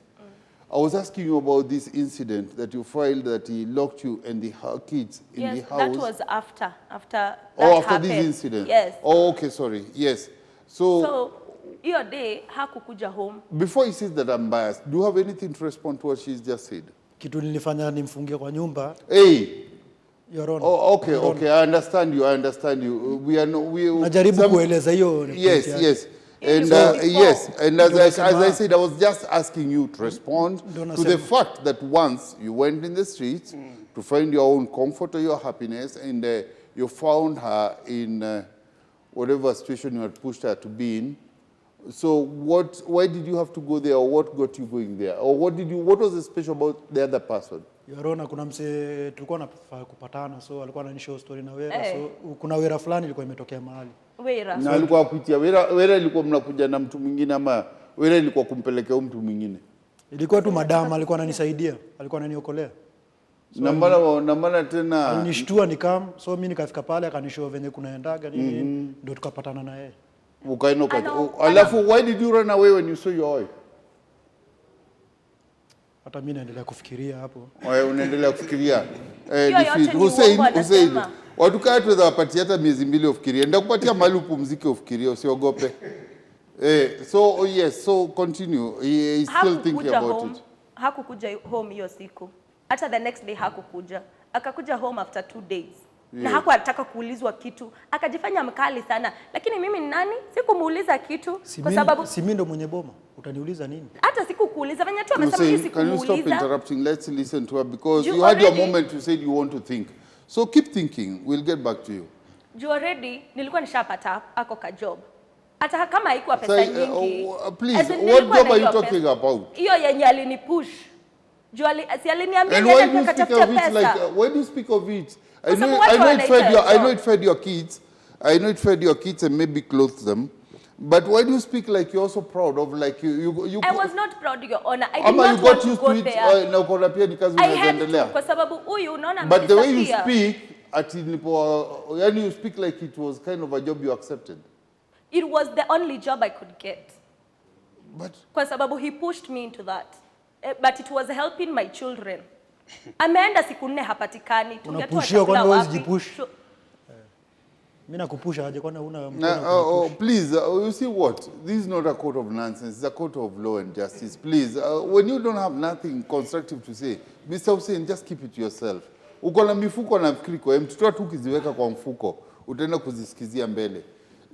I was asking you about this incident that you filed that he locked you and the kids in the Yes, house. that was after that after happened. this incident. Yes. Oh, okay, sorry. Yes. So hiyo day hakukuja home. Before he says that I'm biased, do you have anything to respond to what she's just said? Kitu nilifanya nimfungie kwa nyumba, Hey. Your Honor. Oh, okay, Your Honor. okay. I understand you. We are no, we. Najaribu kueleza hiyo ni Yes, point yake. yes. And So- yes, and Ndio as I nasema- said, I was just asking you to respond Ndio to the nasema- fact that once you went in the streets to find your own comfort or your happiness, and you found her in whatever situation you had pushed her to be in. So why did you have to go there, or what got you going there, or what was special about the other person? Your Honor, kuna mse tulikuwa nafaa kupatana, so alikuwa ananishow story na Wera. Eh. So kuna Wera fulani ilikuwa imetokea mahali. Wera. Na alikuwa kuitia Wera ilikuwa mnakuja na mtu mwingine ama Wera ilikuwa kumpelekea mtu mwingine? Ilikuwa tu madam alikuwa ananisaidia, alikuwa ananiokolea. Na mbona tena Alinishtua nikam, so mimi nikafika pale akanishow venye kunaendaga nini, ndio tukapatana na yeye. ukainuka. Ano- Alafu why did you run away when you saw your wife? Hata mimi naendelea kufikiria hapo. Wewe unaendelea kufikiria. Hiyo yote ni Hussein, uongo anasema. watu kaa tu wapatia hata miezi mbili ufikirie. Ndakupatia mahali upumzike ufikirie, usiogope. So yes, so continue. He is still thinking Hakukuja about home. it. Hakukuja home hiyo siku. Hata the next day hakukuja. Akakuja home after 2 days. Na Yeah. hakuataka kuulizwa kitu. Akajifanya mkali sana. Lakini mimi ni nani? Sikumuuliza kitu kwa sababu Si mimi ndo mwenye boma. Utaniuliza nini? hata sikukuuliza. Venye tu amesema mimi Hussein, can you stop sikumuuliza. interrupting? Let's listen to her because You you had your already- moment you said you want to think. So keep thinking. We'll get back to you. Juu already nilikuwa nishapata ako ka job. Hata kama haikuwa pesa nyingi. Please, as in what nilikuwa job na are you hiyo talking pesa. about? Hiyo yenye alinipush. Juu si aliniambia And niende why do you speak nikatafuta of it pesa. like? Why do you speak of it? Kwa sababu watu I wanaita know it fed your kids. I know it fed your kids and maybe clothed them. But why do you speak like you're so proud of like you? I was not proud, Your Honor. I did Ama you not want got to used go to it there. na ukaona pia ni kazi I had to, unaendelea. kwa sababu huyu unaona But the way you amedisappear. speak, ati nipo, yani you speak like it was kind of a job you accepted. It was the only job I could get. But Kwa sababu he pushed me into that. But it was helping my children. Ameenda siku 4 hapatikani. Tungetua Unapushiwa kwani chakula wewe wapi? usijipush? So- Mimi nakupusha aje kwani huna please, you see what? This is not a court of nonsense. It's a court of law and justice. Please, when you don't have nothing constructive to say, Mr. Hussein, just keep it to yourself. Uko na mifuko na fikiri kwa mtoto tu ukiziweka kwa mfuko, utaenda kuzisikizia mbele.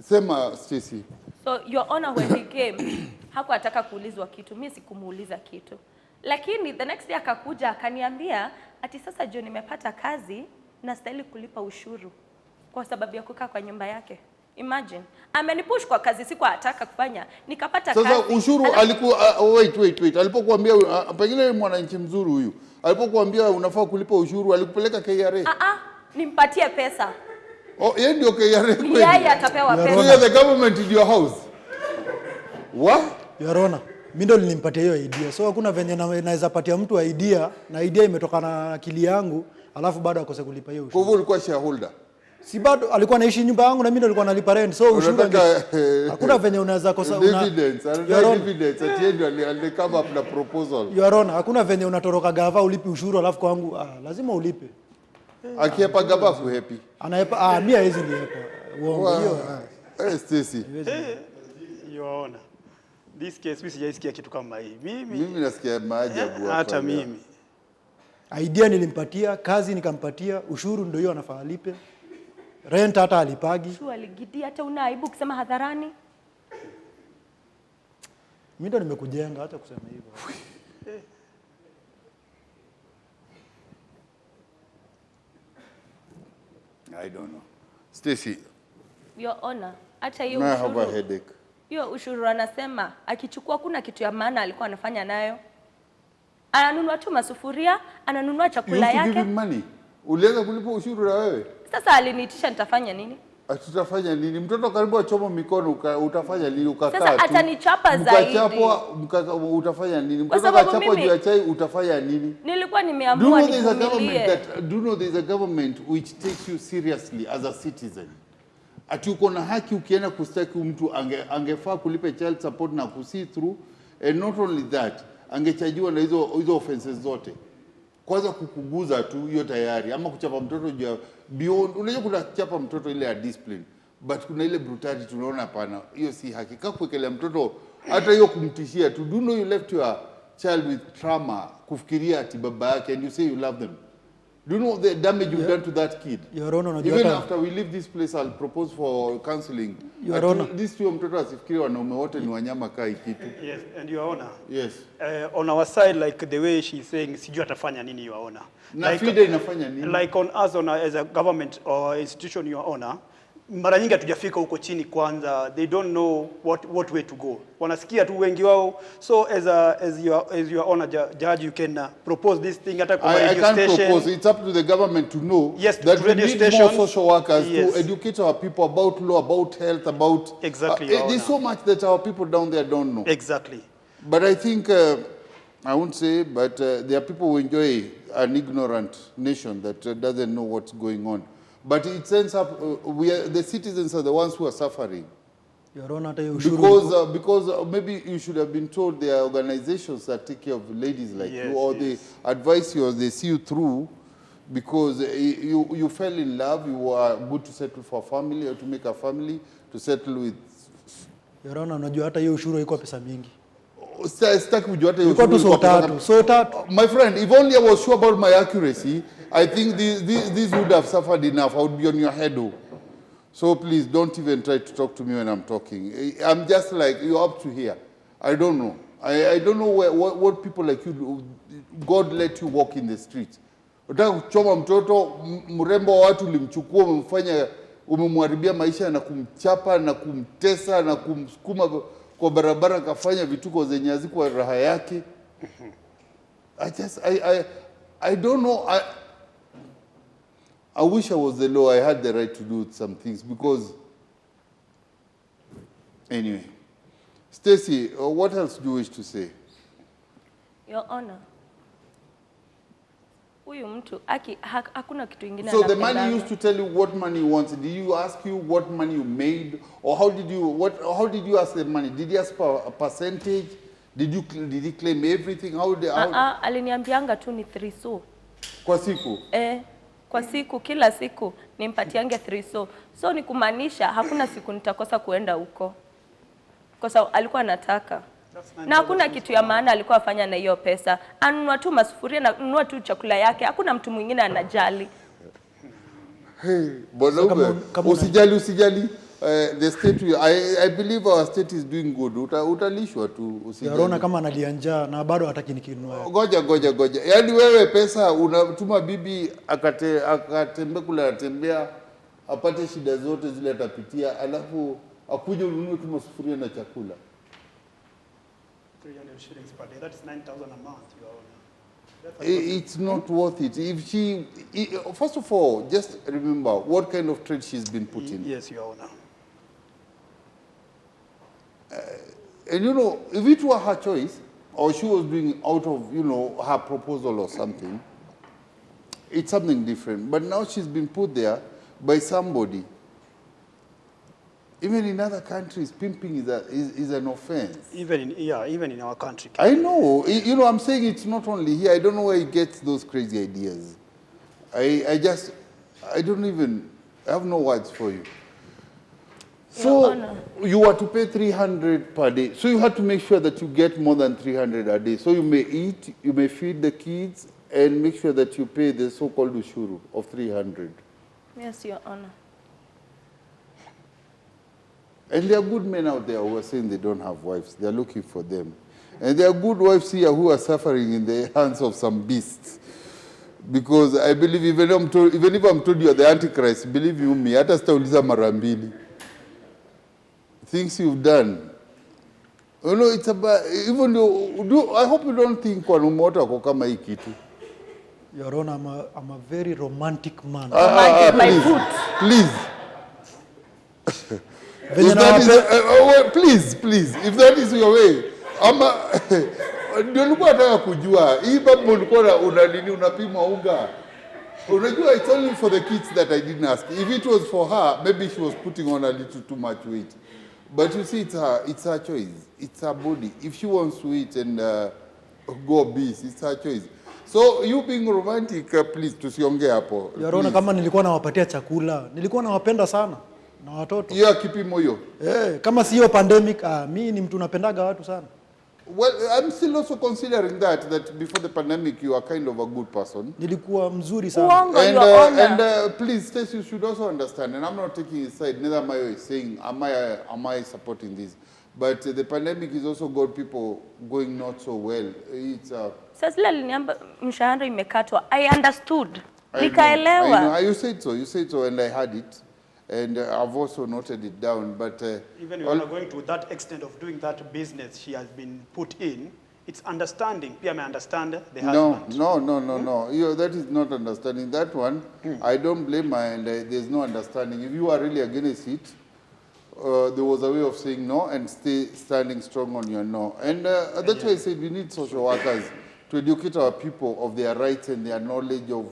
Sema Stacy. So Your Honor, when he came, hakuataka kuulizwa kitu. Mimi sikumuuliza kitu. Lakini the next day akakuja akaniambia ati sasa John nimepata kazi na stahili kulipa ushuru kwa sababu ya kukaa kwa nyumba yake. Imagine. Amenipush kwa kazi siku ataka kufanya. Nikapata kazi. Sasa ushuru alikuwa wait. Alipokuambia pengine wewe mwananchi mzuri huyu. Alipokuambia unafaa kulipa ushuru, alikupeleka KRA. Nimpatie pesa. Oh, yeye ndio KRA kweli. Yeye atapewa So pesa. you're the government in your house. What? Your Honor. Mimi ndo nilimpatia hiyo idea. So hakuna venye naweza patia mtu idea na idea imetokana na akili yangu, alafu bado akose kulipa hiyo ushuru. Kwa hivyo ulikuwa shareholder? Si bado alikuwa anaishi nyumba yangu na mimi ndo nilikuwa nalipa rent. So ushuru hakuna venye unaweza kosa dividends, dividends at the end and come up na proposal. Your Honor, hakuna venye unatoroka gava ulipi ushuru alafu kwangu lazima ulipe. Akiepa gava ku happy. Anaepa mimi haizi liepa. Uongo hiyo. Stacy. Your Honor. This case mimi sijaisikia kitu kama hii. Mimi nasikia maajabu hapa. Hata mimi. Idea nilimpatia, kazi nikampatia, ushuru ndio hiyo anafaa alipe. Rent hata alipagi. Shu aligidi hata una aibu kusema hadharani. Mimi ndo nimekujenga hata kusema hivyo. I don't know. Stacy. Your Honor, hata hiyo I have a headache. Hiyo ushuru anasema akichukua kuna kitu ya maana alikuwa anafanya nayo. Ananunua tu masufuria, ananunua chakula yake. You give him money. Ulianza kulipa ushuru na wewe? Sasa aliniitisha nitafanya nini? Tutafanya nini? Mtoto karibu achoma mikono utafanya nini? Ukakaa tu. Sasa atanichapa zaidi. Mkachapwa utafanya nini? Mtoto akachapwa juu ya chai utafanya nini? Nilikuwa nimeamua nivumilie. Do you know there is a government which takes you seriously as a citizen? Ati uko na haki ukienda kustaki mtu angefaa kulipe child support na kusi through, and not only that angechajiwa na hizo offenses zote. Kwanza kukuguza tu hiyo tayari, ama kuchapa mtoto juu beyond. Unajua kuna kuchapa mtoto ile ya discipline, but kuna ile brutality tunaona hapana, hiyo si haki. Kaka kuwekelea mtoto hata hiyo kumtishia tu. Do you know you left your child with trauma kufikiria ati baba yake and you say you love them? Do you know the damage you've done to that kid? Your Honor, even after we leave this place, I'll propose for counseling. Your Honor. This two mtoto asifikiri wanaume wote ni wanyama kai kitu. Yes, and Your Honor. Yes. On our side, like the way she's saying, sijui atafanya nini, Your Honor. Na FIDE inafanya nini? Like on us, as a government or institution, Your Honor, mara nyingi hatujafika huko chini kwanza. They don't know what way to go. Wanasikia tu wengi wao. So as your honor judge, you can propose this thing at a radio station. I can't propose. It's up to the government to know, yes, that we need stations, more social workers, yes, to educate our people about law, about health, about exactly. There's so much that our people down there don't know. Exactly. But I think I won't say, but there are people who enjoy an ignorant nation that doesn't know what's going on. But it ends up, the citizens are the ones who are suffering. Because maybe you should have been told there are organizations that take care of ladies like you, or they advise you, or they see you through, because you fell in love, you were good to settle for a family, or to make a family, to settle with. Your Honor, unajua hata hiyo ushuru iko pesa mingi. Sitaki kujua hata hiyo ushuru. So tatu. My friend, if only I was sure about my accuracy, I think these would have suffered enough. I would be on your head. So please don't even try to talk to me when I'm talking. I'm just like, you're up to here. I don't know. I don't know what people like you do. God let you walk in the streets. Utaka kuchoma mtoto mrembo wa watu ulimchukua, umemfanya, umemharibia maisha na kumchapa na kumtesa na kumsukuma kwa barabara, kafanya vituko zenye hazikuwa raha yake. I don't know. I wish I was the law. I had the right to do some things, because anyway. Stacy, what else do you wish to say? Your Honor, huyu mtu hakuna kitu kingine. So the man used to tell you what money he wants. Did you ask you what money you made, or how did you ask the money? Did he ask for a percentage? Did he claim everything? Aliniambianga tu ni 3 so. Kwa siku? Kwa siku, kila siku nimpatiange 3 so. So ni kumaanisha hakuna siku nitakosa kuenda huko, kwa sababu alikuwa anataka. Na hakuna kitu ya maana alikuwa afanya na hiyo pesa. Anunua tu masufuria na anunua tu chakula yake. Hakuna mtu mwingine anajali. Hey, usijali. The state, I believe our state is doing good. Utalishwa tu, usijali. Yaona kama analia njaa na bado hataki nikinunua. Goja. Yaani wewe pesa unatuma bibi akatembe kula, atembea apate shida zote zile atapitia, alafu akuje ununue tu masufuria na chakula. 300 shillings per day. That's 9,000 a month, Your Honor. It's not worth it. First of all, just remember what kind of trade she's been put in. Yes, Your Honor. And you know, if it were her choice, or she was doing out of, you know, her proposal or something, it's something different. But now she's been put there by somebody. Even in other countries, pimping is an offense. Even in our country. I know. You know, I'm saying it's not only here. I don't know where he gets those crazy ideas. I have no words for you. So you were to pay 300 per day. So you had to make sure that you get more than 300 a day. So you may eat, you may feed the kids, and make sure that you pay the so-called ushuru of 300. Yes, Your Honor. And there are good men out there who are saying they don't have wives. They are looking for them. And there are good wives here who are suffering in the hands of some beasts. Because I believe even if I'm told you are the Antichrist, believe you me, hata sitauliza mara mbili. Things you've done. You know, it's about, even though, I hope you don't think wanaume wote wako kama hii kitu. Your Honor, I'm a very romantic man. Please. Please, if that is your way, ndio nilikuwa nataka kujua hii babu ulikuwa unapima unga. Unajua, it's only for the kids that I didn't ask. If it was for her, maybe she was putting on a little too much weight. But you see, it's her choice. It's her body. If she wants to eat and go obese, it's her choice. So you being romantic, please, tusiongee hapo. Your Honor, kama nilikuwa nawapatia chakula, nilikuwa nawapenda sana na watoto. Hiyo kipimo hiyo. Kama sio pandemic, mimi ni mtu napendaga watu sana. Well, I'm still also considering that before the pandemic you are kind of a good person. Nilikuwa mzuri sana. And please, Stacey, you should also understand, and I'm not taking his side, neither am I saying, am I supporting this? But the pandemic has also got people going not so well. It's Sasa aliniambia mshahara imekatwa. I understood. Nikaelewa. I know. You said so, and I heard it. And I've also noted it down, but... even when you're going to that extent of doing that business she has been put in, it's understanding. Pia may understand the husband. No. That is not understanding. That one, I don't blame her, and there's no understanding. If you are really against it, there was a way of saying no and standing strong on your no. And that's why I said we need social workers to educate our people of their rights and their knowledge of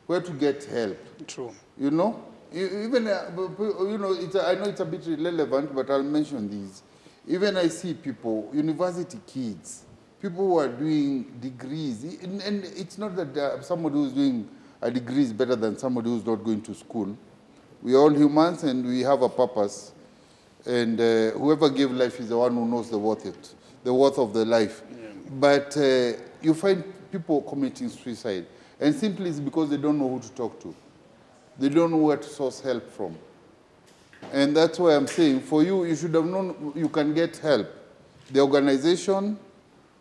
where to get help. True. You know? Even, you know, I know it's a bit irrelevant, but I'll mention these. Even I see people, university kids, people who are doing degrees, and it's not that somebody who's doing a degree is better than somebody who's not going to school. We are all humans and we have a purpose. And whoever gave life is the one who knows the worth of the life. Yeah. But you find people committing suicide, and simply it's because they don't know who to talk to. They don't know where to source help from. And that's why I'm saying, for you, you should have known you can get help. The organization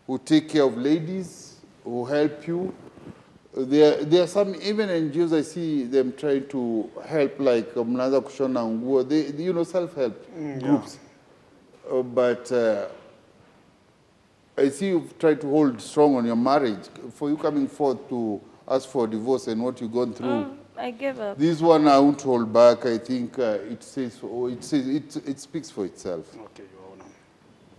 who take care of ladies, who help you. There are some, even NGOs, I see them trying to help, like Mnaza Kushona Nguo, they, you know, self-help groups. Yeah. But I see you've tried to hold strong on your marriage. For you coming forth to ask for divorce and what you've gone through, I give up. This one I won't hold back. I think it speaks for itself. Okay,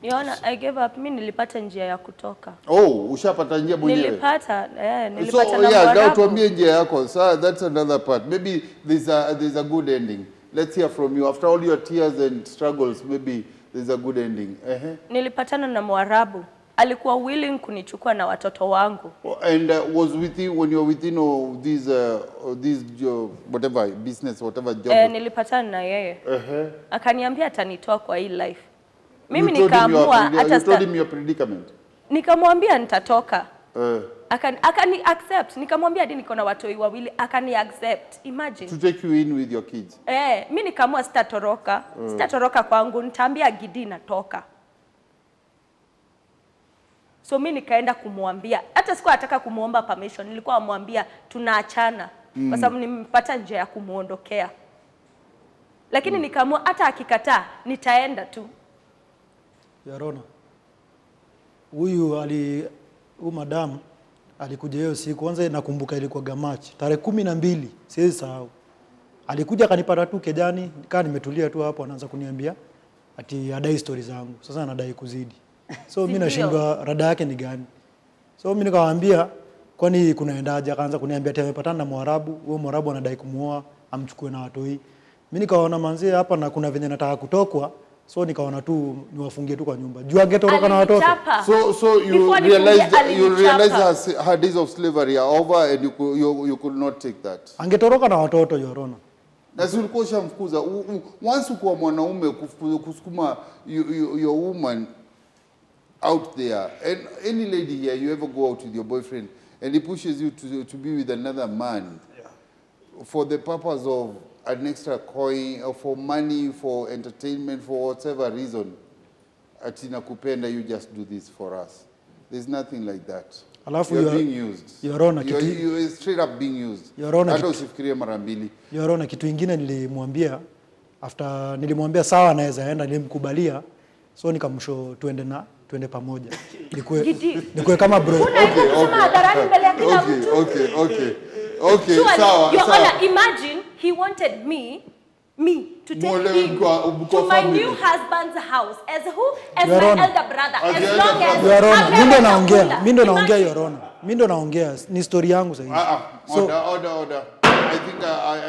Your Honor, I gave up. Mimi nilipata njia ya kutoka. Oh, ushapata njia mwenyewe? Nilipata na Mwarabu. Tuambie njia yako. So that's another part. Maybe there's a good ending. Let's hear from you. After all your tears and struggles, maybe there's a good ending. Nilipatana na Mwarabu. Alikuwa willing kunichukua na watoto wangu. And was with you when you were within this whatever business, whatever job? Nilipatana na yeye. Akaniambia atanitoa kwa hii life. Mimi nikaamua hata you told him your predicament. Nikamwambia nitatoka. Akani accept. Nikamwambia hadi niko na watoi wawili, akani accept. Imagine. To take you in with your kids. Mimi nikaamua sitatoroka. Sitatoroka kwangu, nitaambia Gidi natoka. So mimi nikaenda kumwambia, hata sikuwa nataka kumuomba permission, nilikuwa amwambia tunaachana kwa sababu nimepata njia ya kumuondokea. Lakini nikaamua hata akikataa nitaenda tu. Your Honor, huyu madam alikuja hiyo siku, kwanza nakumbuka ilikuwa Gamachi tarehe 12, siwezi sahau. Alikuja akanipata tu kejani, nikaa nimetulia tu hapo, anaanza kuniambia ati adai stories zangu. Sasa anadai kuzidi. So mimi nashindwa rada yake ni gani. So mimi nikawaambia kwani kunaendaje, akaanza kuniambia ati amepatana na Mwarabu, huyo Mwarabu anadai kumuoa amchukue na watoi. Mimi nikaona manzi hapa na kuna venye nataka kutokwa, so nikaona tu niwafungie tu kwa nyumba. Juu angetoroka na watoto. So you realized her days of slavery are over and you could not take that. Angetoroka na watoto Yorona. Na si ulikuwa ushamfukuza. Once uko mwanaume kusukuma your woman out there, and any lady here, you ever go out with your boyfriend and he pushes you to be with another man for the purpose of an extra coin or for money, for entertainment, for whatever reason, atina kupenda, you just do this for us. There's nothing like that. You're being used. You're straight up being used. Hata usifikirie mara mbili. Yorona, kitu ingine nilimwambia, after nilimwambia sawa naweza enda, nilimkubalia, so nikamsho tuende pamoja. Nikue kama bro. Okay, sawa. Your Honor, imagine he wanted me to take him to my new husband's house as who? As my elder brother. As long as Yorona, mimi ndo naongea Yorona. Mimi ndo naongea, ni story yangu sasa. Order.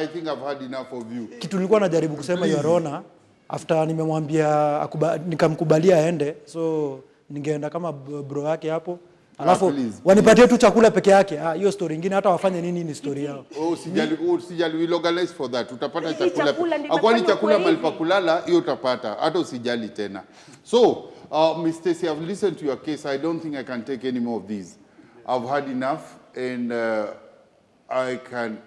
I think I've had enough of you. Kitu nilikuwa najaribu kusema Yorona, after nimemwambia nikamkubalia aende, so ningeenda kama bro yake hapo. Alafu wanipatie tu chakula peke yake. Hiyo story nyingine, hata wafanye nini ni story yao. Usijali, we organize for that. Utapata chakula. Akwani chakula mahali pa kulala, hiyo utapata. Hata usijali tena. So, Ms. Stacey, I've listened to your case. I don't think I can take any more of these. I've had enough, and I can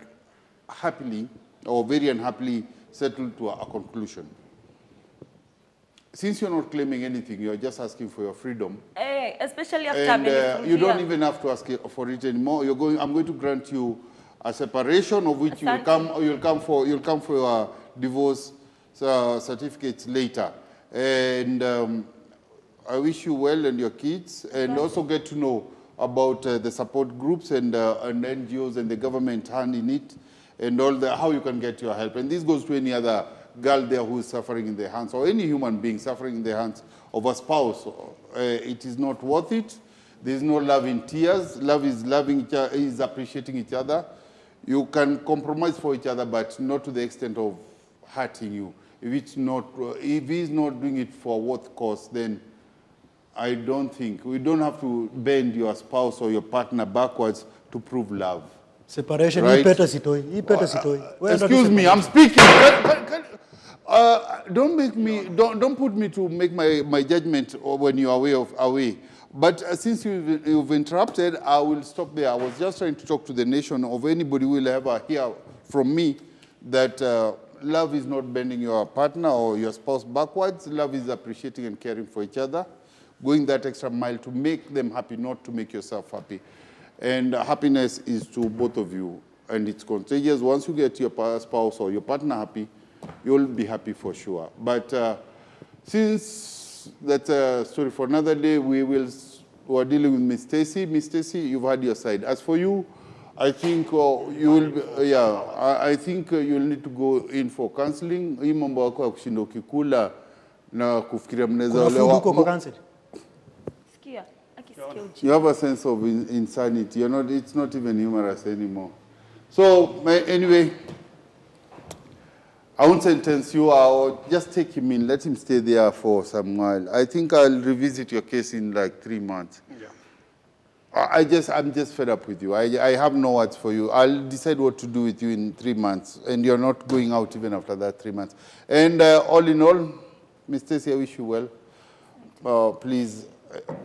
happily or very unhappily settle to a conclusion. Since you're not claiming anything, you're just asking for your freedom. Especially after you don't even have to ask for it anymore. I'm going to grant you a separation, of which you'll come for your divorce certificates later. And I wish you well and your kids, and also get to know about the support groups and NGOs and the government hand in it, and how you can get your help. And this goes to any other girl there who is suffering in the hands, or any human being suffering in the hands of a spouse. It is not worth it. There is no love in tears. Love is loving each other, is appreciating each other. You can compromise for each other, but not to the extent of hurting you. If he's not doing it for what cause, then I don't think, we don't have to bend your spouse or your partner backwards to prove love. Separation, right? Excuse me, I'm speaking. Don't put me to make my judgment when you are away. But since you've interrupted, I will stop there. I was just trying to talk to the nation of anybody who will ever hear from me that love is not bending your partner or your spouse backwards. Love is appreciating and caring for each other, going that extra mile to make them happy, not to make yourself happy. And happiness is to both of you, and it's contagious. Once you get your spouse or your partner happy, you'll be happy for sure. But since that's a story for another day, we're dealing with Ms. Stacey. Ms. Stacey, you've had your side. As for you, I think I think you'll need to go in for counseling. Hii mambo yako ya kushinda ukikula na kufikiria mnaweza olewa. You have a sense of insanity. It's not even humorous anymore. So anyway, I won't sentence you. I'll just take him in, let him stay there for some while. I think I'll revisit your case in like 3 months. Yeah. I'm just fed up with you. I have no words for you. I'll decide what to do with you in 3 months, and you're not going out even after that 3 months. And all in all, Ms. Stacey, I wish you well. Please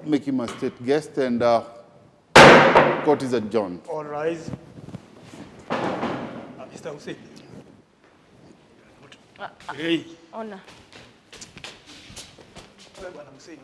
make him a state guest, and court is adjourned. All rise. Mr. Hussein. Hey. Honor. Bwana Hussein.